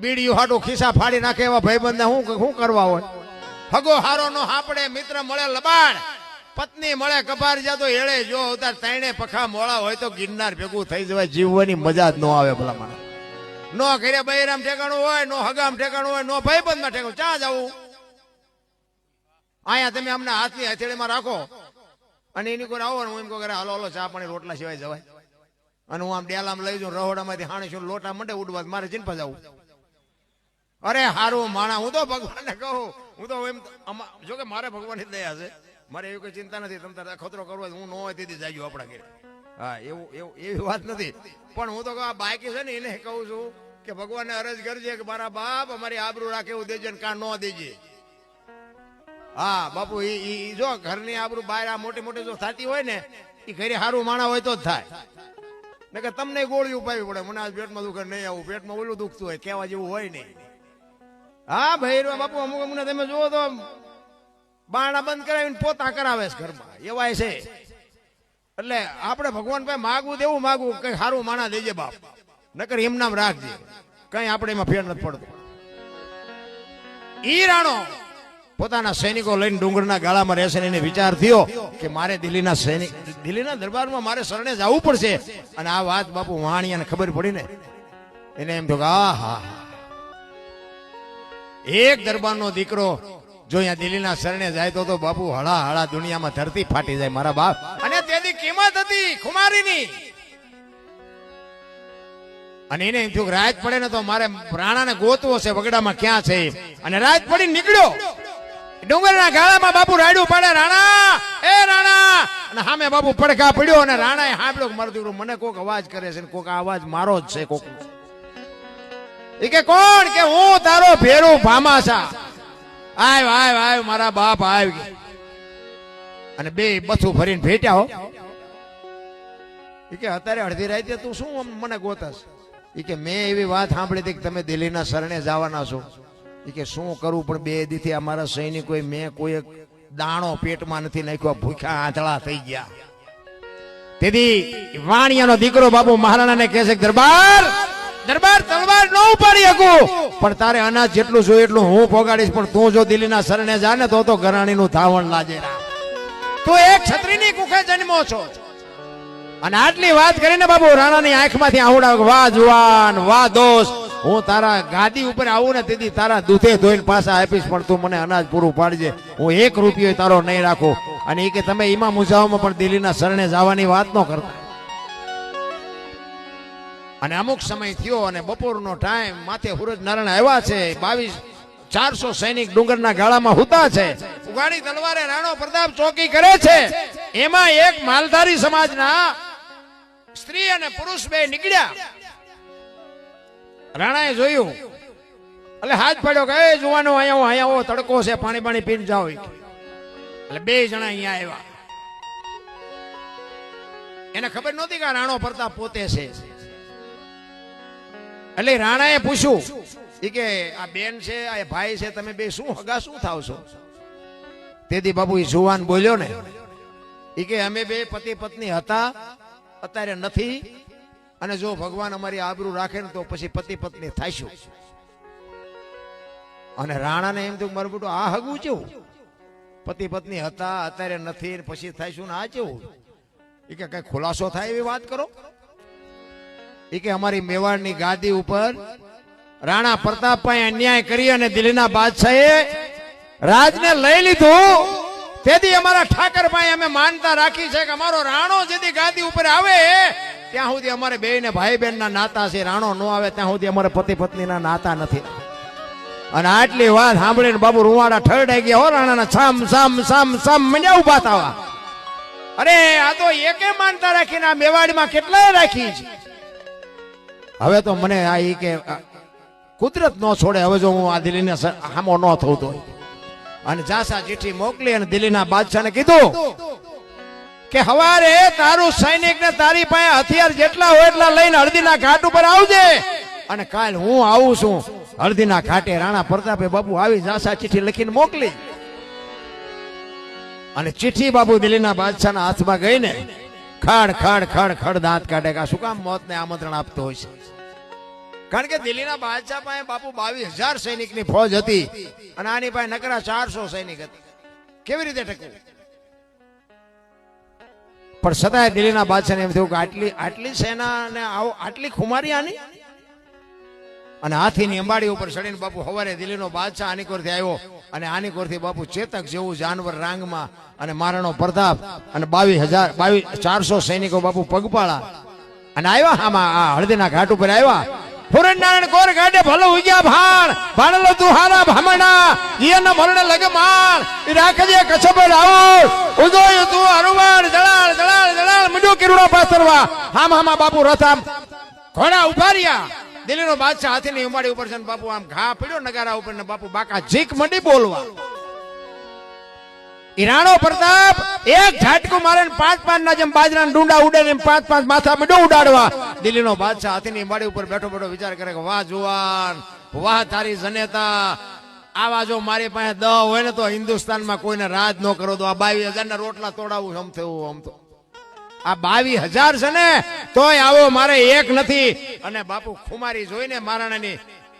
બીડીયું હાટું ખિસ્સા ફાડી નાખે એવા ભાઈબંધને શું કરવા હોય? હગો હારો નો હાપડે, મિત્ર મળે લબાડ, પત્ની મળે કપાર જાતો હેળે જો અવતાર ત્રણે પખા મોળા હોય તો ગિરનાર ભેગું થઈ જવાય. જીવવાની મજા જ ન આવે ભલા મને. નો ઘરે બૈરામ ઠેકાણું હોય, નો હગામ ઠેકાણું હોય, નો ભાઈબંધમાં ઠેકાણું, ચા જવું? અહીંયા તમે અમને હાથની હથેળીમાં રાખો અને એની કોઈ આવો ને હું એમ કહું કે હાલો હાલો ચા પાણી રોટલા સિવાય જવાય. અને હું આમ ડેલામાં લઈ જાઉં રહોડામાંથી હાણીશું લોટા મંડે ઉડવા, મારે ચિંતા જવું. અરે હારું માણા, હું તો ભગવાનને કહું, હું તો એમ જોકે મારે ભગવાનની દયા છે, મારે એવી કોઈ ચિંતા નથી. તમે તારે ખતરો કરવો હું ન હોય તેથી જાજો આપણા ઘરે. હા એવું એવું એવી વાત નથી, પણ હું તો આ બાકી છે ને એને કહું છું કે ભગવાનને અરજ કરજે કે મારા બાપ અમારી આબરૂ રાખે એવું દેજે ને કાં ન દેજે. હા બાપુ, ઈ જો ઘરની આબરૂ બહાર આ મોટી મોટી જો થતી હોય ને એ ઘરે સારું માણા હોય તો જ થાય. ને કે તમને ગોળી ઉપાવી પડે, મને આજ પેટમાં દુખે નહીં આવું, પેટમાં ઓલું દુખતું હોય, કહેવા જેવું હોય નહીં. હા ભાઈ બાપુ, અમુક અમને તમે જુઓ તો બારણા બંધ કરાવીને પોતા કરાવે છે ઘરમાં, એવાય છે. એટલે આપણે ભગવાન પાસે માગવું દેવું માગવું કઈ સારું માણા દેજે બાપ, નકર એમ નામ રાખજે, કઈ આપણે એમાં ફેર નથી પડતો. ઈ રાણો પોતાના સૈનિકો લઈને ડુંગરના ગાળામાં રહેશે ને એને વિચાર થયો કે મારે દિલ્હીના સૈનિક, દિલ્હીના દરબારમાં મારે શરણે જવું પડશે. અને આ વાત બાપુ વાણિયાને ખબર પડી ને, એને એમ થયું કે આ હા, એક દરબારનો દીકરો જો અહીંયા દિલ્હીના શરણે જાય તો બાપુ હળા હળા દુનિયામાં ધરતી ફાટી જાય મારા બાપ. અને તેની કિંમત હતી ખુમારીની. અને એને એમ થયું કે રાત પડે ને તો મારે રાણાને ગોતવો છે, વગડામાં ક્યાં છે. અને રાત પડી નીકળ્યો ડુંગરના ગાળામાં, બાપુ રાડ્યું પડે, રાણા એ રાણા. અને સામે બાપુ પડખા પડ્યો અને રાણાએ સાંભળ્યો કે મારો દીકરો મને કોક અવાજ કરે છે, કોક અવાજ મારો જ છે. કોક એ કે કોણ? કે હું તારો ભેરું ભામાસા. આવ આવ આવ મારા બાપ આવ. અને બે બથું ફરીને ભેટ્યા હો. એ કે અત્યારે અડધી રાતે તું શું મને ગોતસ? એ કે મેં એવી વાત સાંભળી હતી કે તમે દિલ્હીના શરણે જવાના છો. એ કે શું કરું, પણ બે દીથી અમારા સૈનિકો મેં કોઈ દાણો પેટમાં નથી નાખ્યો, ભૂખ્યા આંધળા થઈ ગયા. તેથી વાણિયાનો દીકરો બાપુ મહારાણાને કહે છે દરબાર દરબાર તલવાર ન ઉપાડી શકું, પણ તારે અનાજ જેટલું જોઈએ એટલું હું પોગાડીશ, પણ તું જો દિલ્હીના શરણે જા ને તો ગરાણીનું ધાવણ લાજે. તું એક છત્રીની કુખે જન્મો છો. અને આટલી વાત કરીને બાપુ રાણાની આંખમાંથી આહુડા, વાહ જુવાન વાહ દોસ્ત, હું તારા ગાદી ઉપર આવું ને તેથી તારા દૂધે ધોઈને પાછા આપીશ, પણ તું મને અનાજ પૂરું પાડજે, હું 1 રૂપિયો તારો નહીં રાખું. અને એ કે તમે ઈમા મુજાઓમાં પણ દિલ્હીના શરણે જવાની વાત ન કરતા. અને અમુક સમય થયો અને બપોરનો ટાઈમ, માથે સૂરજ નારાયણ આવ્યા છે, 2200 સૈનિક ડુંગરના ગાળામાં હુતા છે. ઉગાડી તલવારે રાણો પ્રતાપ ચોકી કરે છે. એમાં એક માલધારી સમાજના સ્ત્રી અને પુરુષ બે નીકળ્યા. રાણાએ જોયું એટલે હાથ પાડ્યો કે એ જુવાનો અહીંયા તડકો છે, પાણી પાણી પીને જાઓ. એટલે 2 જણા અહીંયા આવ્યા. એને ખબર નહોતી કે રાણો પ્રતાપ પોતે છે. એટલે રાણાએ પૂછ્યું કે આ બેન છે, આ ભાઈ છે, તમે બે શું હગા શું થાવ છો? તેથી બાપુ એ જુવાન બોલ્યો ને, એ કે અમે બે પતિ પત્ની હતા, અત્યારે નથી, અને જો ભગવાન અમારી આબરૂ રાખે ને તો પછી પતિ પત્ની થાઈશું. અને રાણાને એમ થયું મારું બેટું આ હગું કેવું? પતિ પત્ની હતા, અત્યારે નથી, પછી થાઈશું ને આ કેવું? એ કે કઈ ખુલાસો થાય એવી વાત કરો. એ કે અમારી મેવાડની ગાદી ઉપર રાણા પ્રતાપભાઈ અન્યાય કરી અને દિલ્હીના બાદશાહે રાજને લઈ લીધું. તેથી અમારા ઠાકરભાઈ અમે માનતા રાખી છે કે અમારો રાણો જેથી ગાદી ઉપર આવે ત્યાં સુધી અમારે બે ને ભાઈ બહેન ના નાતા છે, રાણો ન આવે ત્યાં સુધી અમારે પતિ પત્ની ના નાતા નથી. અને આટલી વાત સાંભળીને બાબુ રૂવાડા ઠરડાઈ ગયા હો. રાણાના સામ સામ સામ સામ મંડ્યા ઉભા થવા. અરે આ તો એકે માનતા રાખીને આ મેવાડીમાં કેટલાય રાખી છે. હવે તો મને આ ઈ કે કુદરત નો છોડે, હવે જો હું આ દિલ્હીને હામો ન થઉં તો. અને જાસા ચિઠ્ઠી મોકલી અને દિલ્હીના બાદશાહને કીધું કે હવારે તારું સૈનિક ને તારી પાસે હથિયાર જેટલા હોય એટલા લઈને હળદીના ઘાટ ઉપર આવજે. અને કાલ હું આવું છું હળદીના ઘાટે. રાણા પ્રતાપે બાપુ આવી જાસા ચિઠ્ઠી લખીને મોકલી. અને ચિઠ્ઠી બાપુ દિલ્હીના બાદશાહના હાથમાં ગઈ ને ખડ ખડ ખડ ખડ દાંત કાઢે કે શું કામ મોતને આમંત્રણ આપતો હોય છે. કારણ કે દિલ્હીના બાદશાહ પાસે બાપુ 22,000 સૈનિકની ફોજ હતી અને આની પાસે નકરા 400 સૈનિક હતી. કેવી રીતે ટકવું? પણ છતાંય દિલ્હીના બાદશાહને એમ થયું કે આટલી સેના ને આટલી ખુમારી આની, અને હાથીની અંબાડી ઉપર ચડીને બાપુ સવારે દિલ્હીનો બાદશાહ આની કોરથી આવ્યો અને આની કોરથી બાપુ ચેતક જેવું જાનવર રાંગમાં અને મહારાણો પ્રતાપ અને 22,400 સૈનિકો બાપુ પગપાળા અને આવ્યા આમાં આ હળદીના ઘાટ ઉપર આવ્યા. હુરનારાયણ કોર ગાડે ભલો ઉગ્યા ભાણ ભાણલો તુહારા ભામણા ઈયનો મરણે લગે માણ ઈ રાખજે કચ્છ પર આવો ઉદોય તું હરવાણ જળાળ જળાળ જળાળ મુડો કિરુડા પાથરવા હામ હામા બાપુ રથામ ઘોડા ઉભા રહ્યા. દિલ્હીનો બાદશાહ હાથીની ઉંબાડી ઉપર છે ને બાપુ આમ ઘા પડ્યો નગારા ઉપર ને બાપુ બાકા ઝીક મંડી બોલવા. ઈરાણો પ્રતાપ એક ઝાટકું મારે 5-5 ના જેમ બાજરાના ડુંડા ઉડે ને 5-5 માથા મીડો ઉડાડવા. દિલ્હીનો બાદશાહ હાથીની માડી ઉપર બેઠો બેઠો વિચાર કરે કે વાહ જુવાન, વાહ તારી જનેતા, આવા જો મારી પાસે 10 હોય ને તો હિન્દુસ્તાનમાં કોઈને રાજ ન કરો તો આ 22,000 ના રોટલા તોડાવું આમ થયું. આમ તો આ 22,000 છે ને તોય આવો મારે એક નથી. અને બાપુ ખુમારી જોઈને મહારાણાની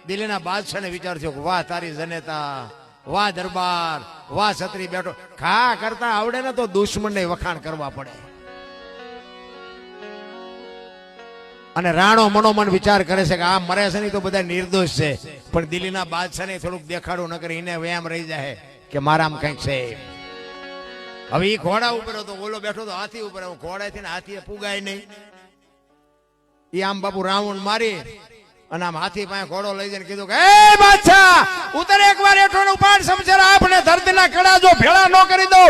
દિલ્હીના બાદશાહને વિચાર થયો કે વાહ તારી જનેતા, વાહ દરબાર, વાહ છત્રી બેઠો. ખા કરતા આવડે ને તો દુશ્મનને વખાણ કરવા પડે. અને રાણો મનોમન વિચાર કરે છે કે આ મરે છે નહીં તો બધા નિર્દોષ છે, પણ દિલ્હીના બાદશાહને થોડુંક દેખાડું ન કરી એને વ્યાયામ રહી જાય કે મારામાં કંઈક છે. હવે એ ઘોડા ઉપર હતો, ઓલો બેઠો તો હાથી ઉપર. ઘોડાથી ને હાથીએ પુગાય નહીં. એ આમ બાપુ રાઉન્ડ મારી અને આમ હાથી પાસે ઘોડો લઈ જઈને કીધું કે એ બાદશાહ ઉતર એકવાર હેઠો ઉપાડ સમજર આપને ધરતીના કડા જો ભેળા ન કરી દો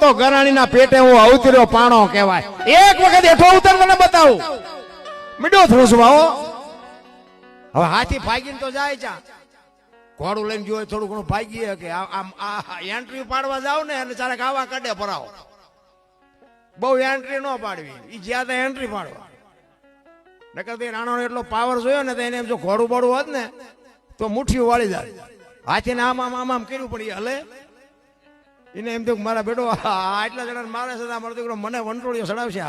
તો ગરાણીના પેટે હું અવતર્યો પાણો કહેવાય. એક વખત હેઠો ઉતર મને બતાવું. મીડો થ્રુસવાઓ. હવે હાથી ભાગીને તો જાય ચા, ઘોડું લઈને જોયે થોડું ઘણું ભાગીએ કે આમ એન્ટ્રી પાડવા જાવ ને એટલે ચાલે આવા કડે ભરાવો. બહુ એન્ટ્રી ન પાડવી, ઈ જ્યાં ત્યાં એન્ટ્રી પાડવા. નકર રાણો એટલો પાવર જોયો ને તો એને એમ જો ઘોડું બોડું હોત ને તો મુઠ્ઠીઓ વાળી જાય. હાથીને આમ આમ આમ આમ કર્યું પણ એ હલે. એને એમ થયું મારા બેટો આટલા જણા મારે છે મારો દીકરો મને વંટોળીઓ ચડાવશે.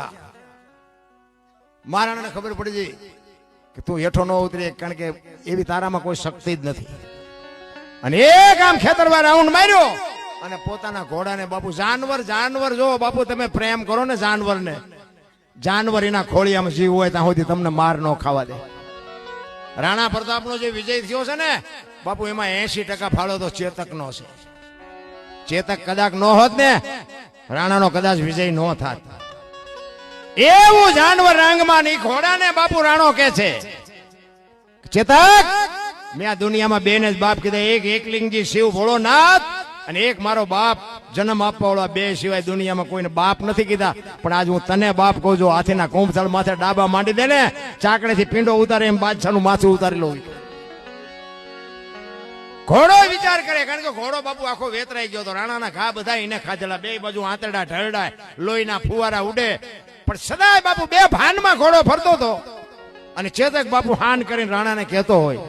મહારાણાને ખબર પડી ગઈ કે તું હેઠો ન ઉતરી, કારણ કે એવી તારામાં કોઈ શક્તિ જ નથી. અને એક આમ ખેતરમાં રાઉન્ડ માર્યો અને પોતાના ઘોડાને બાપુ જાનવર જો બાપુ તમે પ્રેમ કરો ને જાનવરને, જાનવર એના ખોળિયામાં જીવ હોય ત્યાં સુધી તમને માર ન ખાવા દે. રાણા પ્રતાપનો જે વિજય થયો છે ને બાપુ એમાં 80% ફાળો તો ચેતકનો છે. ચેતક કદાચ ન હોત ને રાણાનો કદાચ વિજય ન થાત. એવું જાનવર રાંગમાં ની ઘોડાને બાપુ રાણો કે છે ચેતક મેં આ દુનિયામાં બેને જ બાપ કીધા, એક એકલિંગજી શિવ ભોળોનાથ અને એક મારો બાપ જન્મ આપવા વાળા, બે સિવાય દુનિયામાં કોઈને બાપ નથી કીધા. પણ આજ હું તને બાપ કહું છું. હાથીના કુંભથળ માથે ડાબા માંડી દે ને ચાકડેથી પીંડો ઉતારે એમ બાદશાહનું માથું ઉતારી લઉં. ઘોડો વિચાર કરે, કારણ કે ઘોડો બાપુ આખો વેતરાઈ ગયો હતો. રાણાના ઘા બધા એને ખાધેલા, બે બાજુ આંતરડા ઢળડાય, લોહીના ફુવારા ઉડે. પણ સદાય બાપુ બે ભાનમાં ઘોડો ફરતો હતો. અને ચેતક બાપુ હાન કરીને રાણાને કહેતો હોય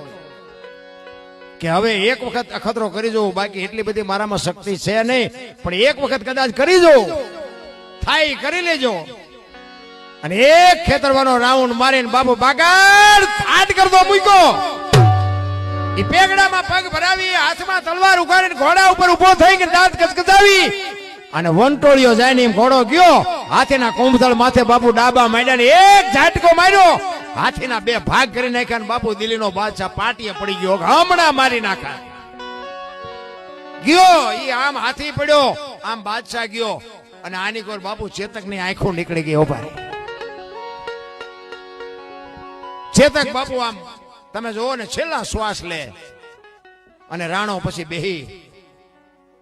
કે હવે એક વખત અખતરો કરી જોઉં, બાકી એટલી બધી મારામાં શક્તિ છે નહીં, પણ એક વખત કદાચ કરી જોઉં, થાય કરી લેજો. અને એક ખેતરવાનો રાઉન્ડ મારીને બાપુ બાગાડ ફાટ કરતો મૂક્યો. એ પેગડામાં પગ ભરાવી, હાથમાં તલવાર ઉગાડીને ઘોડા ઉપર ઉભો થઈ દાંત કચકચાવી અને વંટોળિયો જાય ને એમ ઘોડો ગયો. હાથીના કુંભથળ માથે બાપુ ડાબા માંડ્યા ને એક ઝાટકો માર્યો. હાથીના બે ભાગ કરી નાખ્યા. બાપુ દિલ્હીનો બાદશાહ પાટીએ પડી ગયો, હમણાં મારી નાખા ગયો. ઈ આમ હાથી પડ્યો, આમ બાદશાહ ગયો. અને આની કોર બાપુ ચેતકની આંખો નીકળી ગઈ. ઉભા ચેતક બાપુ આમ તમે જોવો ને છેલ્લા શ્વાસ લે. અને રાણો પછી બેહી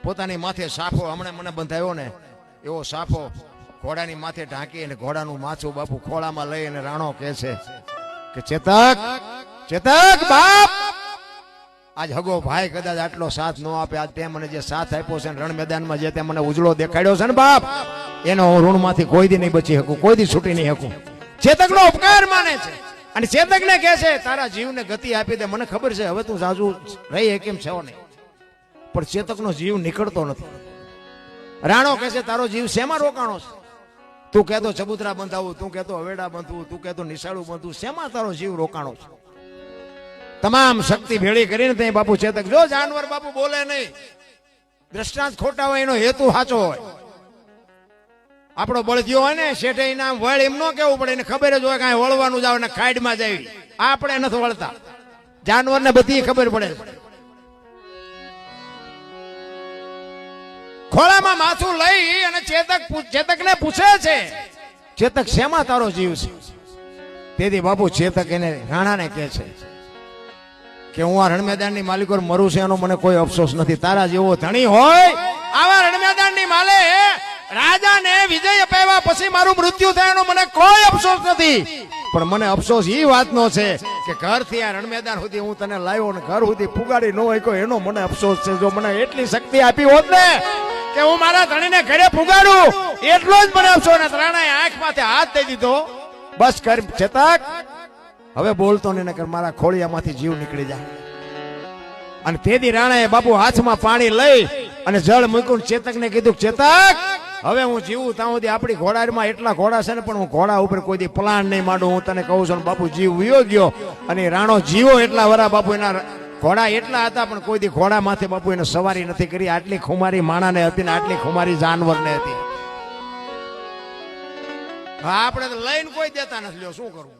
પોતાની માથે સાફો હમણાં મને બંધાયો ને એવો સાફો ઘોડાની માથે ઢાંકી અને ઘોડાનું માથું બાપુ ખોળામાં લઈ અને રાણો કહે છે કે ચેતક બાપ, આજ હગો ભાઈ કદાચ આટલો સાથ ન આપે, આજ તે મને જે સાથ આપ્યો છે રણ મેદાનમાં જે તે મને ઉજળો દેખાડ્યો છે ને બાપ, એનો હું ઋણમાંથી કોઈ દી નહીં બચી શકું, કોઈ દી છૂટી નહીં શકું. ચેતકનો ઉપકાર માને છે અને ચેતકને કહે છે તારા જીવને ગતિ આપી દે. મને ખબર છે હવે તું જાજુ રહી કેમ છે નહીં, પણ ચેતકનો જીવ નીકળતો નથી. રાણો કહે છે તારો જીવ શેમાં રોકાણો છે? તું કહેતો ચબૂતરા બંધાવું, તું કહેતો હવેડા બાંધવું, તું કહેતો નિશાળું બાંધવું, શેમાં તારો જીવ રોકાણો છે? તમામ શક્તિ ભેળી કરીને ત્યાં બાપુ ચેતક જો જાનવર બાપુ બોલે નહીં, દ્રષ્ટાંત ખોટા હોય, એનો હેતુ સાચો હોય. આપણો બળદિયો હોય ને શેઠે એના વળ એમ ન કેવું પડે, એને ખબર જ હોય કાંઈ વળવાનું જાવ ને ખાડમાં જાય. આપણે નથી વળતા, જાનવરને બધી ખબર પડે. ખોળામાં માથું લઈ અને ચેતકને પૂછે છે, ચેતક શેમાં તારો જીવ છે? તેથી બાપુ ચેતક એને રાણાને કહે છે કે હું આ રણમેદાનની માલિક મરું છે એનો મને કોઈ અફસોસ નથી. તારા જેવો ધણી હોય આવા રણમેદાનની માલે રાજાને વિજય અપાવ્યા પછી મારું મૃત્યુ થાય એનો મને કોઈ અફસોસ નથી. પણ મને અફસોસ એ વાતનો છે કે ઘરથી આ રણમેદાન સુધી હું તને લાવ્યો ને ઘર સુધી પુગાડી ન હોય એનો મને અફસોસ છે. જો મને એટલી શક્તિ આપી હોત ને કે હું મારા ધણીને ઘરે પુગાડું, એટલો જ મને અફસોસ. ને રાણાએ આંખ માથે હાથ દઈ દીધો. બસ કર ચેતક, હવે બોલતો ને કર, મારા ખોળિયામાંથી જીવ નીકળી જાય. અને તેથી રાણાએ બાપુ હાથમાં પાણી લઈ અને જળ મૂક્યું. ચેતકને કીધું, ચેતક હવે હું જીવું ત્યાં સુધી આપણી ઘોડામાં એટલા ઘોડા છે ને, પણ હું ઘોડા ઉપર કોઈ દી પ્લાન નહીં માંડું. હું તને કહું છું બાપુ જીવ વિયો ગયો. અને રાણો જીવો એટલા વરા બાપુ એના ઘોડા એટલા હતા, પણ કોઈ દી ઘોડા માથે બાપુ એને સવારી નથી કરી. આટલી ખુમારી માણાને હતી ને આટલી ખુમારી જાનવરને હતી. હા, આપણે તો લઈને કોઈ દેતા નથી. લ્યો શું કરવું?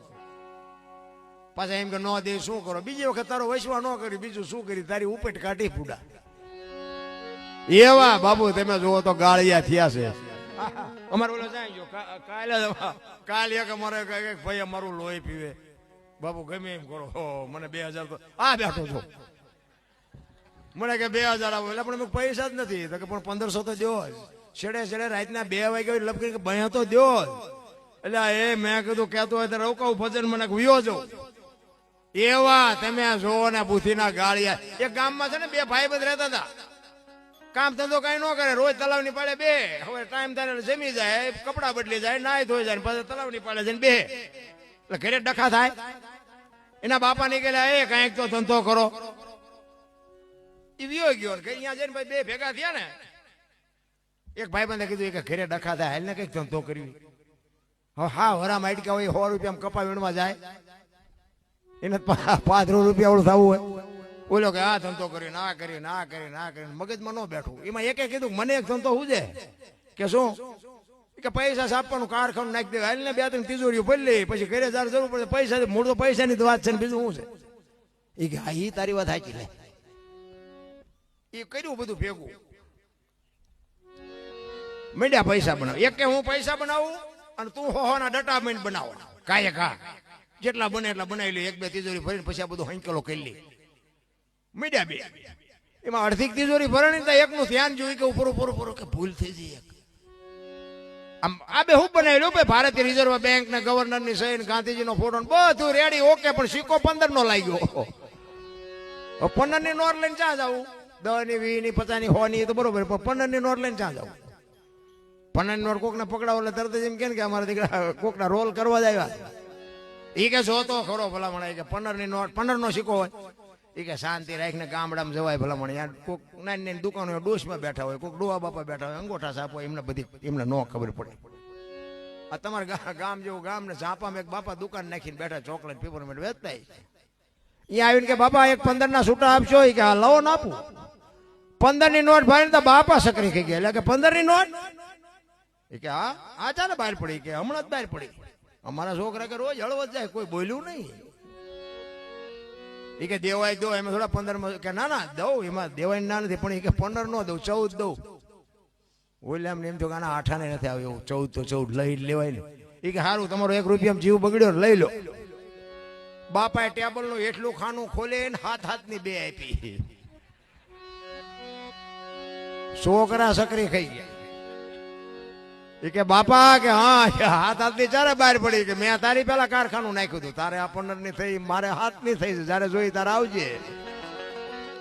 પાછા એમ કે ન દે શું કરો? બીજી વખત તારો વૈશ્વા ન કરી, બીજું શું કરી? તારી ઉપેટ કાઢી ફૂડા. એવા બાબુ તમે જુઓ તો ગાળિયા થયા છે. અમારે બોલો જાય ગયો કાલે એક અમારે ભાઈ અમારું લોહી પીવે. બાબુ ગમે એમ કરો, મને 2000 તો આ બેઠો છો. મને કે 2000 આવો એટલે પણ પૈસા જ નથી. તો કે પણ 1500 તો દો. છેડે રાતના 2 વાગ્યા લપકી કે ભયા તો દો. એટલે એ મેં કીધું કેતો હોય તો રોકાવું ભજન મને વિયો જો. એવા તમે જોવો ને બુથીના ગાળિયા. એક ગામમાં છે ને 2 ભાઈબંધ રહેતા હતા. કામ ધંધો કઈ ન કરે, રોજ તલાવની પાડે બે. હવે ટાઈમ થાય જમી જાય, કપડા બદલી જાય, નાય ધોઈ જાય, પછી તલાવની પાડે જઈને બે. એટલે ઘરે ડખા થાય. એના બાપા નીકળ્યા, એ કઈક તો ધંધો કરો. એ વિયો ગયો. અહીંયા જઈને ભાઈ 2 ભેગા થયા ને, એક ભાઈબંધે કીધું કે ઘરે ડખા થાય, હાલ ને કઈક ધંધો કરવી. હા વરા માઇટકા હોય 100 રૂપિયા કપા વીણવા જાય, એને 5 રૂપિયા ઓળું થવું હોય. બોલો કે આ ધંધો કર્યો, ના કર્યો, ના કર્યો, ના કર્યો, મગજમાં ન બેઠું. એમાં એકે કીધું મને એક ધંધો શું છે કે શું કે પૈસા છાપવાનું કારખાનું નાખી દે, હાલ ને 2-3 તિજોરીઓ ભરી લે, પછી ઘરે જયારે જરૂર પડે પૈસા. મૂળ તો પૈસાની જ વાત છે ને બીજું શું છે? એ કે હા, એ તારી વાત સાચી લે. એ કર્યું બધું ભેગું, મીડિયા પૈસા બનાવ. એક કે હું પૈસા બનાવું અને તું હોના ડટા બન બનાવો. કાંઈ કા જેટલા બને એટલા બનાવી લે. 1-2 તિજોરી ભરીને પછી આ બધું હંકેલો કરી લે. મીડિયા 2 એમાં અડધી તિજોરી ભરણી તો એકનું ધ્યાન જોયું કે ઉપર કે ભૂલ થઈ જાય. આમ આ બે હું બનાવી લો ભાઈ, ભારતીય રિઝર્વ બેંક ને ગવર્નર ની સહી, ગાંધીજી નો ફોટો બધું રેડી ઓકે, પણ સિક્કો 15 નો લાગ્યો. 15 ની નોટ લઈને ક્યાં જવું? 10 ની 20 ની 50 ની 100 ની તો બરોબર, પણ 15 ની નોટ લઈને ક્યાં જવું? 15 ની નોટ કોકને પકડાવો એટલે તરત જ એમ કે અમારા દીકરા કોકના રોલ કરવા જ આવ્યા. એ કે જોતો ખરો ભલામણ કે 15 ની નોટ 15 નો સિક્કો હોય. એ કે શાંતિ રાખીને ગામડામાં જવાય ભલામણ. યાર કોક નાની દુકાનો ડોશમાં બેઠા હોય, કોક ડોવા બાપા બેઠા હોય, અંગોઠા સાપ હોય, એમને ન ખબર પડે. આ તમારા ગામ જેવું ગામ ને ઝાપામાં એક બાપા દુકાન નાખીને બેઠા, ચોકલેટ પેપરમેન્ટ વેચતા. અહીંયા આવીને કે બાપા એક 15 ના છૂટા આપશો? એ કે હા લવો ને આપું. 15 ની નોટ ભાઈ તો બાપા સકરી ખાઈ ગયા. એટલે કે 15 ની નોટ? એ કે હા આ ચાલે બહાર પડી. કે હમણાં જ બહાર પડી. અમારા છોકરા કે રોજ હળવદ જાય, કોઈ બોલ્યું નહીં. એ કે દેવાય દો, એમાં થોડા 15 કે ના દઉં, એમાં દેવાય ના નથી, પણ એ કે 15 નો દઉં, 14 દઉં. ઓલે એમ તો આના 8 ને નથી આવ્યો, 14 તો 14 લઈ લેવાય ને. એ કે સારું તમારો 1 રૂપિયામાં જીવ બગડ્યો લઈ લો. બાપાએ ટેબલ નું એટલું ખાનું ખોલે ને હાથની 2 આપી. છોકરા સકરી ખાઈ ગયા. એ કે બાપા કે હા હાથની ચારે બહાર પડી. કે મેં તારી પેલા કારખાનું નાખ્યું હતું, તારે આ 15 ની થઈ, મારે 7 ની થઈ. જયારે જોઈ તારે આવજે.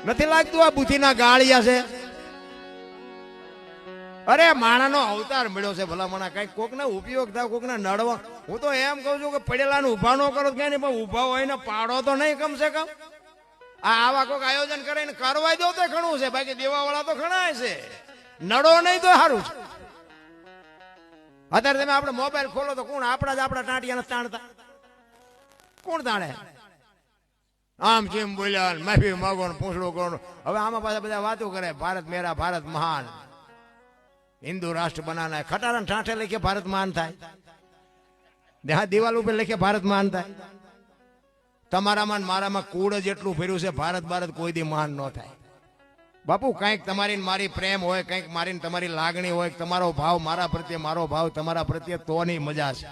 નથી લાગતું આ બુથીના ગાળિયા છે? અરે માણાનો અવતાર મળ્યો છે ભલામણા. કઈક કોક ને ઉપયોગ થાય, કોક ને નડવા. હું તો એમ કઉ છું કે પડેલા ને ઉભા નો કરો ક્યાં નહીં, પણ ઉભા હોય ને પાડો તો નહીં કમસે કમ. આવા કોક આયોજન કરીને કરવાય દો તો ઘણું છે. બાકી દેવા વાળા તો ઘણા છે, નડો નહીં તો સારું છે. અત્યારે તમે આપણે મોબાઈલ ખોલો તો કોણ આપણા ટાંટિયા નથી તાણતા? કોણ તાણે? આમ જેમ બોલ્યા માફી માગો ને પૂછડું કરો. હવે આમાં પાછા બધા વાતો કરે, ભારત મેરા, ભારત મહાન, હિન્દુ રાષ્ટ્ર બનાના. ખટારા ઠાઠે લખે ભારત મહાન થાય, દિવાલ ઉપર લખે ભારત મહાન થાય. તમારામાં મારામાં કુળ જ એટલું ફેર્યું છે, ભારત ભારત કોઈ દી મહાન ન થાય. બાપુ કંઈક તમારી મારી પ્રેમ હોય, કંઈક મારી તમારી લાગણી હોય, તમારો ભાવ મારા પ્રત્યે, મારો ભાવ તમારા પ્રત્યે, તોની મજા છે.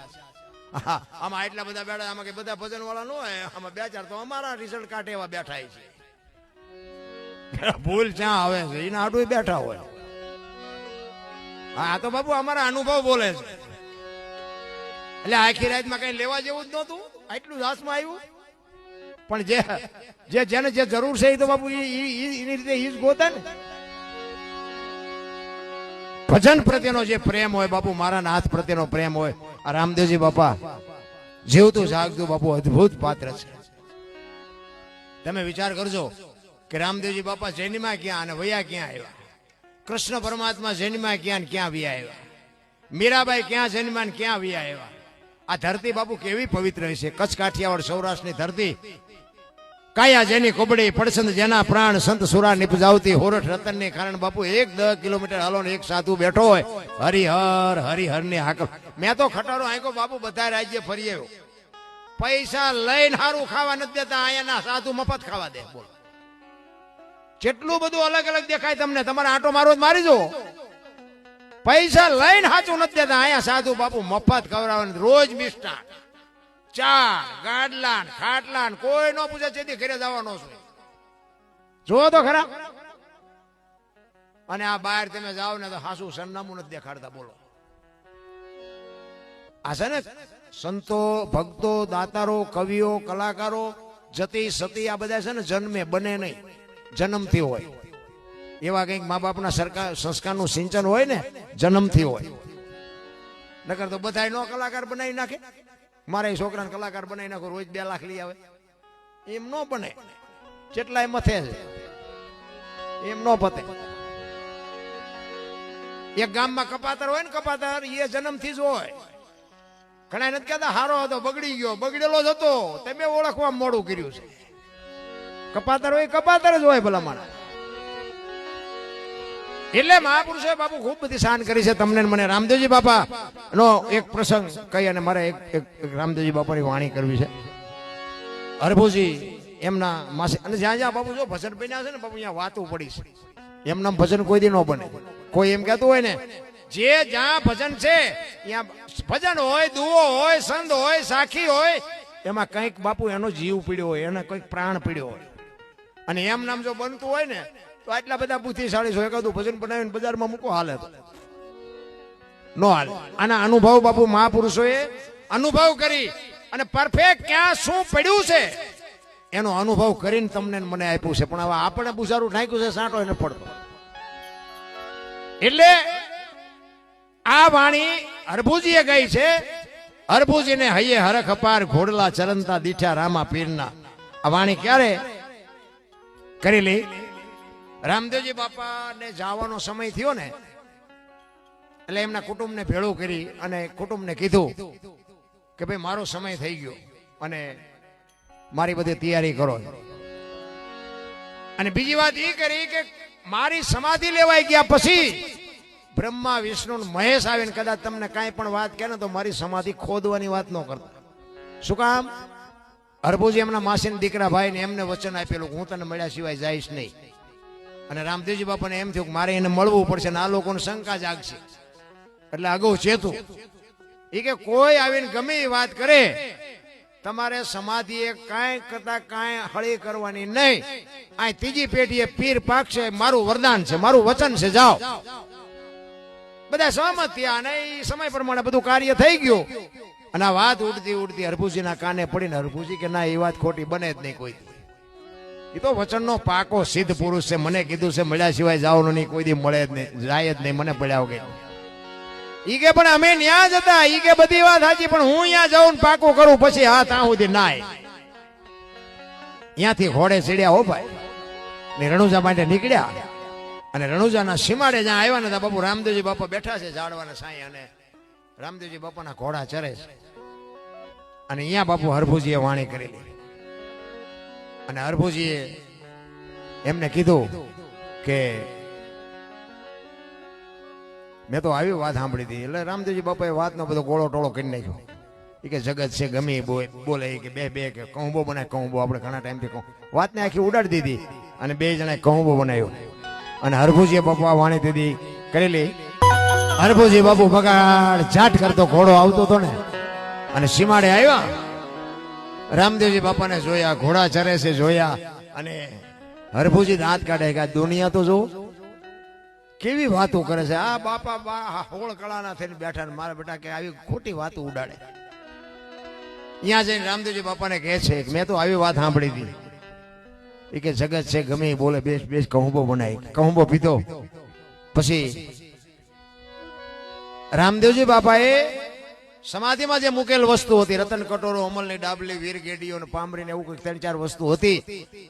આમાં એટલા બધા બેઠા, આમાં કે બધા ભજન વાળા ન હોય, આમાં બે ચાર તો અમારા રિઝલ્ટ કાઢે એવા બેઠા છે. ભૂલ ક્યાં આવે છે એના આડું બેઠા હોય. હા તો બાપુ અમારા અનુભવ બોલે છે. એટલે આખી રાતમાં કઈ લેવા જેવું જ નહોતું, આટલું જ હાથમાં આવ્યું. પણ જેને જે જરૂર છે એ તો બાપુ એની રીતે ઈ જ ગોતે ને. ભજન પ્રત્યેનો જે પ્રેમ હોય બાપુ, મારા નાથ પ્રત્યેનો પ્રેમ હોય, આ રામદેવજી બાપા જીવતું જાગતું બાપુ અદ્ભુત પાત્ર છે. તમે વિચાર કરજો કે રામદેવજી બાપા જૈનમાં ક્યાં અને વયા ક્યાં આવ્યા, કૃષ્ણ પરમાત્મા જૈનમાં ક્યાં ને ક્યાં વ્યા આવ્યા, મીરાબાઈ ક્યાં જન્મ્યા ને ક્યાં વ્યા આવ્યા. આ ધરતી બાપુ કેવી પવિત્ર છે, કચ્છ કાઠિયાવાડ સૌરાષ્ટ્રની ધરતી. કાયા જેની કોબડી, પડસંદ જેના પ્રાણ, સંત સુરા નિપજાવતી, હોરઠ રતન ને કારણ બાપુ 10 કિલોમીટર હાલો ને એક સાધુ બેઠો હોય, હરિહર હરિહર ની હાકલ. મેં તો ખટારો આંકો બાપુ બધા રાજ્ય ફરી આવ્યો, પૈસા લઈને હારું ખાવા નથી દેતા, અહીંયાના સાધુ મફત ખાવા દે. બોલો કેટલું બધું અલગ અલગ દેખાય તમને, તમારે આંટો મારો મારી જો. પૈસા લઈને સાચું નથી દેતા, અહીંયા સાધુ બાપુ મફત ખવડાવવાનું, રોજ મિષ્ટાન, ચા, ગાડલા, ખાટલા, કોઈ નો પૂછે છે ઘરે જવાનો છે. જો તો ખરા. અને આ બહાર તમે જાઓ ને તો હાસુ સરનામું નથી દેખાડતા. બોલો આ છે ને સંતો, ભક્તો, દાતારો, કવિઓ, કલાકારો, જતી સતી, આ બધા છે ને જન્મે બને નહીં, જન્મથી હોય. એવા કંઈક મા બાપના સંસ્કારનું સિંચન હોય ને, જન્મથી હોય. નકર તો બધા નો કલાકાર બનાવી નાખે. મારા છોકરાને કલાકાર બનાવી નાખો, રોજ 2 લાખ લઈ આવે, એમ નો બને. કેટલાય મથે છે, એમ નો પતે. એક ગામમાં કપાતર હોય ને, કપાતર એ જન્મથી જ હોય. ઘણા નથી કહેતા હારો હતો બગડી ગયો, બગડેલો જ હતો, તમે ઓળખવા મોડું કર્યું છે. કપાતર હોય કપાતર જ હોય ભલા માણસ. એટલે મહાપુરુષોએ બાપુ ખૂબ બધી શાન કરી છે તમને મને. રામદેવજી બાપા નો એક પ્રસંગ કહી અને મારે એક રામદેવજી બાપાની વાણી કરવી છે. હરભુજી એમના માસે, અને જ્યાં જ્યાં બાપુ જો ભજન બન્યા છે ને બાપુ, અહીંયા વાતો પડી છે. એમના ભજન કોઈ દી ન બને. કોઈ એમ કહેતું હોય ને, જે જ્યાં ભજન છે ત્યાં ભજન હોય, દુઓ હોય, સંત હોય, સાખી હોય, એમાં કંઈક બાપુ એનો જીવ પીડ્યો હોય, એને કંઈક પ્રાણ પીડ્યો હોય. અને એમ નામ જો બનતું હોય ને તો આટલા બધા બુદ્ધિશાળી છો, એકાદું ભજન બનાવીને બજારમાં મૂકો હાલે તો નો હાલે. આના અનુભવ બાપુ મહાપુરુષોએ અનુભવ કરી અને પરફેક્ટ ક્યાં શું પડ્યું છે એનો અનુભવ કરીને તમને મને આપ્યું છે. પણ હવે આપણે બુસારું નાખ્યું છે, સાંટો એને પડતો. એટલે આ વાણી હરભુજીએ ગઈ છે. હરભુજીને હૈયે હરખ અપાર, ઘોડલા ચરંતા દીઠા રામા પીરના. આ વાણી ક્યારે કરેલી? રામદેવજી બાપા ને જવાનો સમય થયો ને એટલે એમના કુટુંબને ભેળું કરી અને કુટુંબને કીધું કે ભાઈ મારો સમય થઈ ગયો અને મારી બધી તૈયારી કરો. અને બીજી વાત એ કરી કે મારી સમાધિ લેવાઈ ગયા પછી બ્રહ્મા, વિષ્ણુ, મહેશ આવીને કદાચ તમને કાંઈ પણ વાત કહે ને તો મારી સમાધિ ખોદવાની વાત ન કરતા. શું કામ? હરભુજી એમના માસીના દીકરા ભાઈ ને એમને વચન આપેલું હું તને મળ્યા સિવાય જઈશ નહીં. અને રામદેવજી બાપાને એમ થયું કે મારે એને મળવું પડશે ને આ લોકોને શંકા જાગશે, એટલે અગાઉ ચેતું. એ કે કોઈ આવીને ગમે એ વાત કરે, તમારે સમાધિ કાંઈ કરતા કાંઈ હળી કરવાની નહીં. આ ત્રીજી પેઢીએ પીર પાકશે, મારું વરદાન છે, મારું વચન છે, જાઓ. બધા સહમત થયા અને એ સમય પ્રમાણે બધું કાર્ય થઈ ગયું. અને આ વાત ઉડતી ઉડતી હરભુજીના કાને પડીને હરભુજી કે ના, એ વાત ખોટી બને જ નહીં કોઈ. એ તો વચનનો પાકો સિદ્ધ પુરુષ છે, મને કીધું છે મળ્યા સિવાય જવાનું નહીં, કોઈ દી મળે જ નહીં, જાય જ નહીં, મને પડ્યા વગર. ઈ કે પણ અમે ન્યા જતા, ઈ કે બધી વાત સાચી, પણ હું ત્યાં જાઉં પાકું કરું પછી હા ત્યાં સુધી નાય. ત્યાંથી ઘોડે ચડ્યા હો ભાઈ ને રણુજા માટે નીકળ્યા. અને રણુજાના સીમાડે જ્યાં આવ્યા ને ત્યાં બાપુ રામદેવજી બાપા બેઠા છે ઝાડવાના સાંઈ, અને રામદેવજી બાપાના ઘોડા ચરે છે. અને અહીંયા બાપુ હરભુજીએ વાણી કરેલી અને હરભુજીએ એમને કીધું કે મેં તો આવી વાત સાંભળી હતી. એટલે રામદેવજી બાપાએ વાતનો બધો ગોળો ટોળો કરી નાખ્યો. એ કે જગત છે ગમે બોલે કે બે કે કહુંબો બનાય કહુંબો. આપણે ઘણા ટાઈમથી વાતને આખી ઉડાડી દીધી અને બે જણાએ કહુંબો બનાવ્યો. અને હરભુજીએ બાપા વાણી દીધી કરેલી. હરભુજી બાપુ બગાડ જાટ કરતો ઘોડો આવતો હતો ને અને સીમાડે આવ્યા. રામદેવજી બાપાને જોયા, ઘોડા ચરે છે જોયા. અને હરભુજી દાંત કાઢે કે આ દુનિયા તો જો કેવી વાતો કરે છે. આ બાપા હોળ કળાના થઈને બેઠા ને મારા બેટા કે આવી ખોટી વાતો ઉડાડે. ત્યાં જઈને રામદેવજી બાપાને કહે છે કે મેં તો આવી વાત સાંભળી હતી. એ કે જગત છે ગમે એ બોલે બેસ બેસ કહુંબો બનાવી. કહુંબો પીધો પછી રામદેવજી બાપાએ સમાધિમાં જે મુકેલ વસ્તુ હતી, રતન કટોરો, અમલની ડાબલી, વીર ગેડીઓ ને પામરીને એવું કંઈક 3-4 વસ્તુ હતી,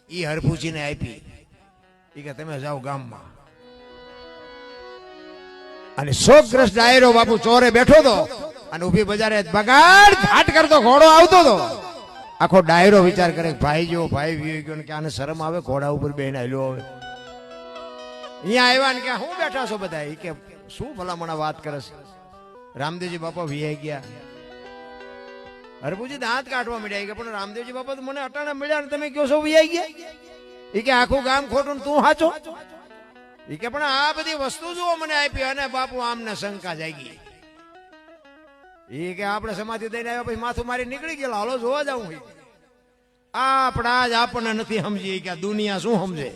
એ હરભુજીને આપી. એ કે તમે જાઓ ગામમાં. અને શોકગ્રસ્ત ડાયરો બાપુ ચોરે બેઠો હતો અને ઉભી બજારે બગાડ ઘાટ કરતો ઘોડો આવતો હતો. આખો ડાયરો વિચાર કરે ભાઈ જો ભાઈ વી ગયો ને કે આને શરમ આવે ઘોડા ઉપર બેન આલ્યો હવે. અહીંયા આવ્યા ને કે હું બેઠા છો બધા. એ કે શું ભલામણા વાત કરે છે. રામદેવજી બાપા વિયાઈ ગયા. હરભુજી દાંત કાઢવા મળ્યા. કે પણ રામદેવજી બાપા તો મને અટાણા મળ્યા ને તમે કયો છો વિયાઈ ગયા. એ કે આખું ગામ ખોટું તું સાચો. એ કે પણ આ બધી વસ્તુ જુઓ મને આપી અને બાપુ આમને શંકા જાગી. એ કે આપણે સમાધિ દઈને આવ્યા પછી માથું મારી નીકળી ગયેલા, હાલો જોવા જાઉં. આપણા જ આપણને નથી સમજી કે આ દુનિયા શું સમજે.